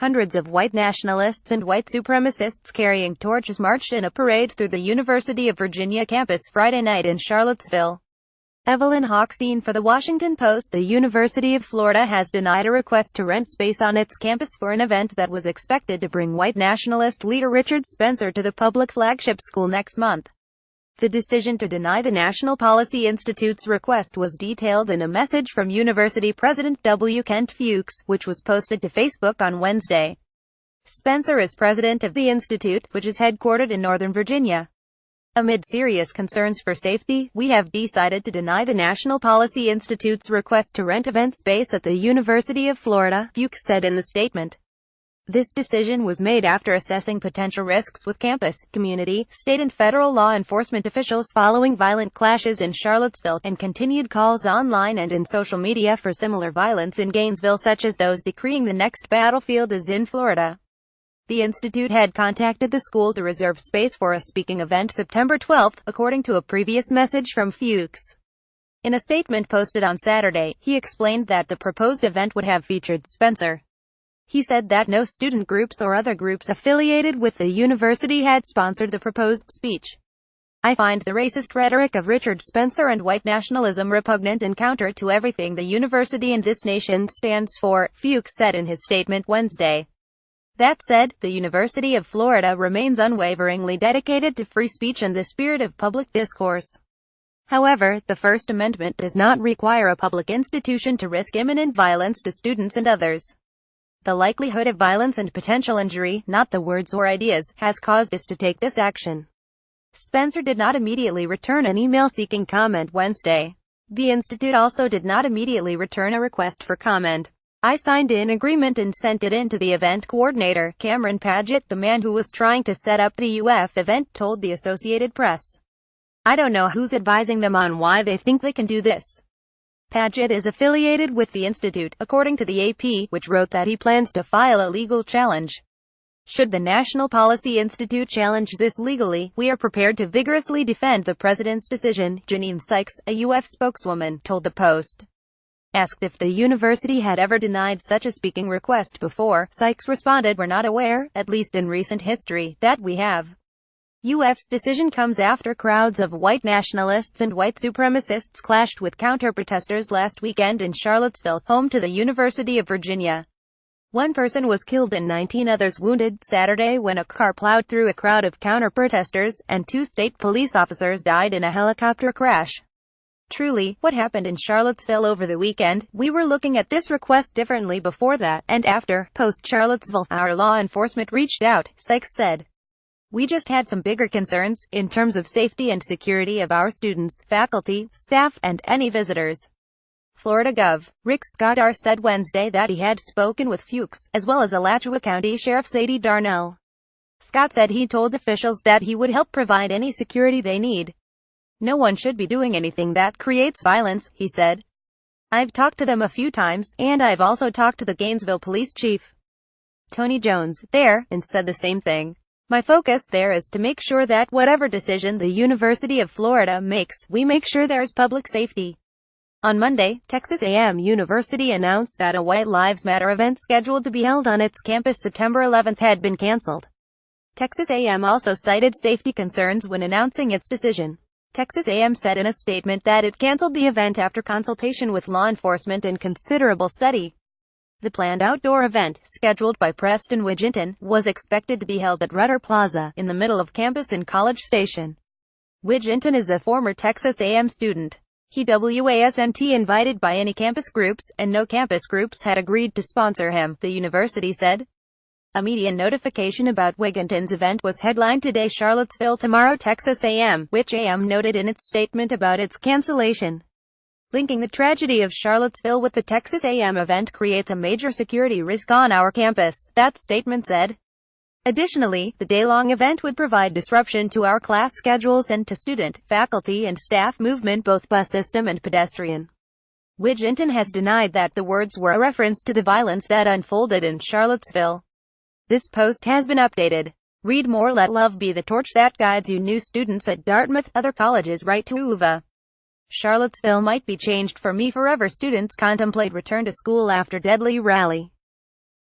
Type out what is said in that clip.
Hundreds of white nationalists and white supremacists carrying torches marched in a parade through the University of Virginia campus Friday night in Charlottesville. Evelyn Hochstein for The Washington Post. The University of Florida has denied a request to rent space on its campus for an event that was expected to bring white nationalist leader Richard Spencer to the public flagship school next month. The decision to deny the National Policy Institute's request was detailed in a message from University President W. Kent Fuchs, which was posted to Facebook on Wednesday. Spencer is president of the institute, which is headquartered in Northern Virginia. Amid serious concerns for safety, we have decided to deny the National Policy Institute's request to rent event space at the University of Florida, Fuchs said in the statement. This decision was made after assessing potential risks with campus, community, state and federal law enforcement officials following violent clashes in Charlottesville, and continued calls online and in social media for similar violence in Gainesville, such as those decreeing the next battlefield is in Florida. The institute had contacted the school to reserve space for a speaking event September 12, according to a previous message from Fuchs. In a statement posted on Saturday, he explained that the proposed event would have featured Spencer. He said that no student groups or other groups affiliated with the university had sponsored the proposed speech. I find the racist rhetoric of Richard Spencer and white nationalism repugnant and counter to everything the university and this nation stands for, Fuchs said in his statement Wednesday. That said, the University of Florida remains unwaveringly dedicated to free speech and the spirit of public discourse. However, the First Amendment does not require a public institution to risk imminent violence to students and others. The likelihood of violence and potential injury, not the words or ideas, has caused us to take this action. Spencer did not immediately return an email seeking comment Wednesday. The institute also did not immediately return a request for comment. I signed an agreement and sent it in to the event coordinator, Cameron Paget, the man who was trying to set up the UF event, told the Associated Press. I don't know who's advising them on why they think they can do this. Paget is affiliated with the institute, according to the AP, which wrote that he plans to file a legal challenge. Should the National Policy Institute challenge this legally, we are prepared to vigorously defend the president's decision, Janine Sykes, a UF spokeswoman, told the Post. Asked if the university had ever denied such a speaking request before, Sykes responded, "We're not aware, at least in recent history, that we have." UF's decision comes after crowds of white nationalists and white supremacists clashed with counter-protesters last weekend in Charlottesville, home to the University of Virginia. One person was killed and 19 others wounded Saturday when a car plowed through a crowd of counter-protesters, and 2 state police officers died in a helicopter crash. Truly, what happened in Charlottesville over the weekend, we were looking at this request differently before that, and after, post-Charlottesville, our law enforcement reached out, Sykes said. We just had some bigger concerns, in terms of safety and security of our students, faculty, staff, and any visitors. Florida Gov. Rick Scott said Wednesday that he had spoken with Fuchs, as well as Alachua County Sheriff Sadie Darnell. Scott said he told officials that he would help provide any security they need. No one should be doing anything that creates violence, he said. I've talked to them a few times, and I've also talked to the Gainesville police chief, Tony Jones, there, and said the same thing. My focus there is to make sure that whatever decision the University of Florida makes, we make sure there's public safety. On Monday, Texas A&M University announced that a White Lives Matter event scheduled to be held on its campus September 11 had been canceled. Texas A&M also cited safety concerns when announcing its decision. Texas A&M said in a statement that it canceled the event after consultation with law enforcement and considerable study. The planned outdoor event, scheduled by Preston Widginton, was expected to be held at Rudder Plaza, in the middle of campus in College Station. Widginton is a former Texas A&M student. He wasn't invited by any campus groups, and no campus groups had agreed to sponsor him, the university said. A media notification about Widginton's event was headlined today Charlottesville tomorrow Texas A&M, which A&M noted in its statement about its cancellation. Linking the tragedy of Charlottesville with the Texas A&M event creates a major security risk on our campus, that statement said. Additionally, the day-long event would provide disruption to our class schedules and to student, faculty and staff movement, both bus system and pedestrian. Widginton has denied that the words were a reference to the violence that unfolded in Charlottesville. This post has been updated. Read more. Let love be the torch that guides you. New students at Dartmouth, other colleges write to UVA. Charlottesville might be changed for me forever. Students contemplate return to school after deadly rally.